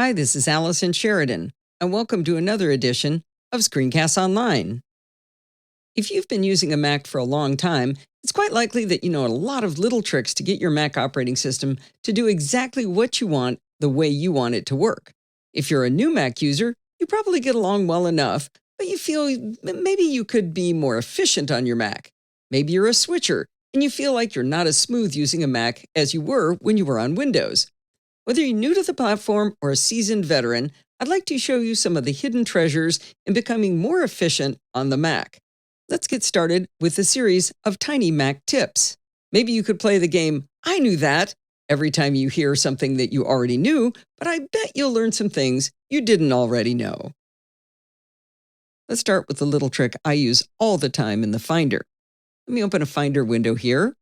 Hi, this is Allison Sheridan, and welcome to another edition of Screencasts Online. If you've been using a Mac for a long time, it's quite likely that you know a lot of little tricks to get your Mac operating system to do exactly what you want the way you want it to work. If you're a new Mac user, you probably get along well enough, but you feel maybe you could be more efficient on your Mac. Maybe you're a switcher, and you feel like you're not as smooth using a Mac as you were when you were on Windows. Whether you're new to the platform or a seasoned veteran, I'd like to show you some of the hidden treasures in becoming more efficient on the Mac. Let's get started with a series of tiny Mac tips. Maybe you could play the game, I Knew That, every time you hear something that you already knew, but I bet you'll learn some things you didn't already know. Let's start with a little trick I use all the time in the Finder. Let me open a Finder window here,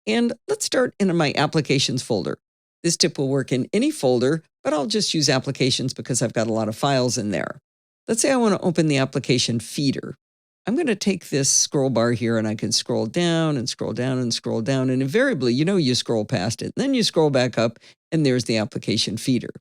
and let's start in my Applications folder. This tip will work in any folder, but I'll just use Applications because I've got a lot of files in there. Let's say I want to open the application Feeder. I'm going to take this scroll bar here and I can scroll down and scroll down and scroll down, and invariably, you scroll past it. Then you scroll back up and there's the application Feeder.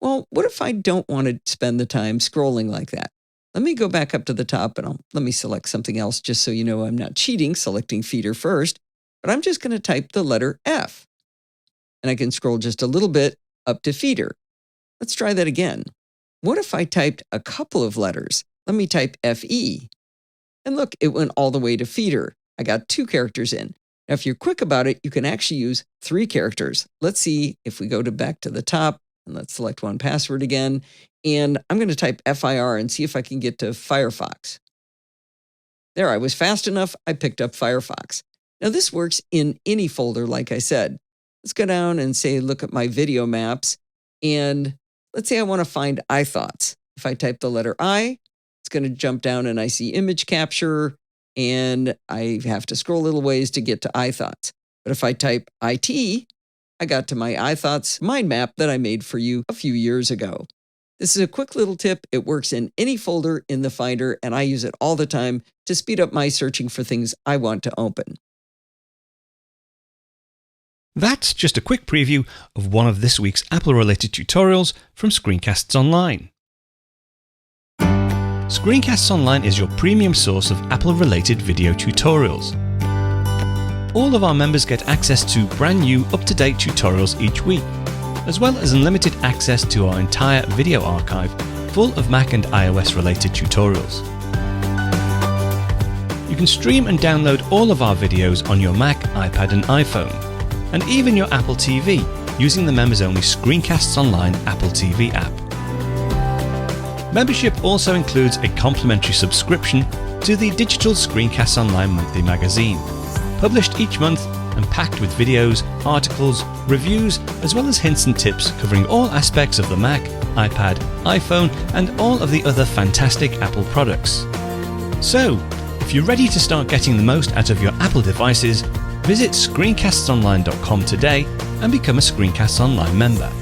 Well, what if I don't want to spend the time scrolling like that? Let me go back up to the top and let me select something else just so you know I'm not cheating, selecting Feeder first, but I'm just going to type the letter F. And I can scroll just a little bit up to Feeder. Let's try that again. What if I typed a couple of letters? Let me type FE. And look, it went all the way to Feeder. I got 2 characters in. Now, if you're quick about it, you can actually use 3 characters. Let's see if we go back to the top, and let's select 1Password again. And I'm going to type FIR and see if I can get to Firefox. There, I was fast enough. I picked up Firefox. Now, this works in any folder, like I said. Let's go down and say, look at my video maps. And let's say I want to find iThoughts. If I type the letter I, it's going to jump down and I see image capture, and I have to scroll a little ways to get to iThoughts. But if I type IT, I got to my iThoughts mind map that I made for you a few years ago. This is a quick little tip. It works in any folder in the Finder, and I use it all the time to speed up my searching for things I want to open. That's just a quick preview of one of this week's Apple-related tutorials from Screencasts Online. Screencasts Online is your premium source of Apple-related video tutorials. All of our members get access to brand new, up-to-date tutorials each week, as well as unlimited access to our entire video archive full of Mac and iOS-related tutorials. You can stream and download all of our videos on your Mac, iPad and iPhone, and even your Apple TV using the members-only Screencasts Online Apple TV app. Membership also includes a complimentary subscription to the digital Screencasts Online monthly magazine, published each month and packed with videos, articles, reviews, as well as hints and tips covering all aspects of the Mac, iPad, iPhone, and all of the other fantastic Apple products. So, if you're ready to start getting the most out of your Apple devices, visit screencastsonline.com today and become a Screencasts Online member.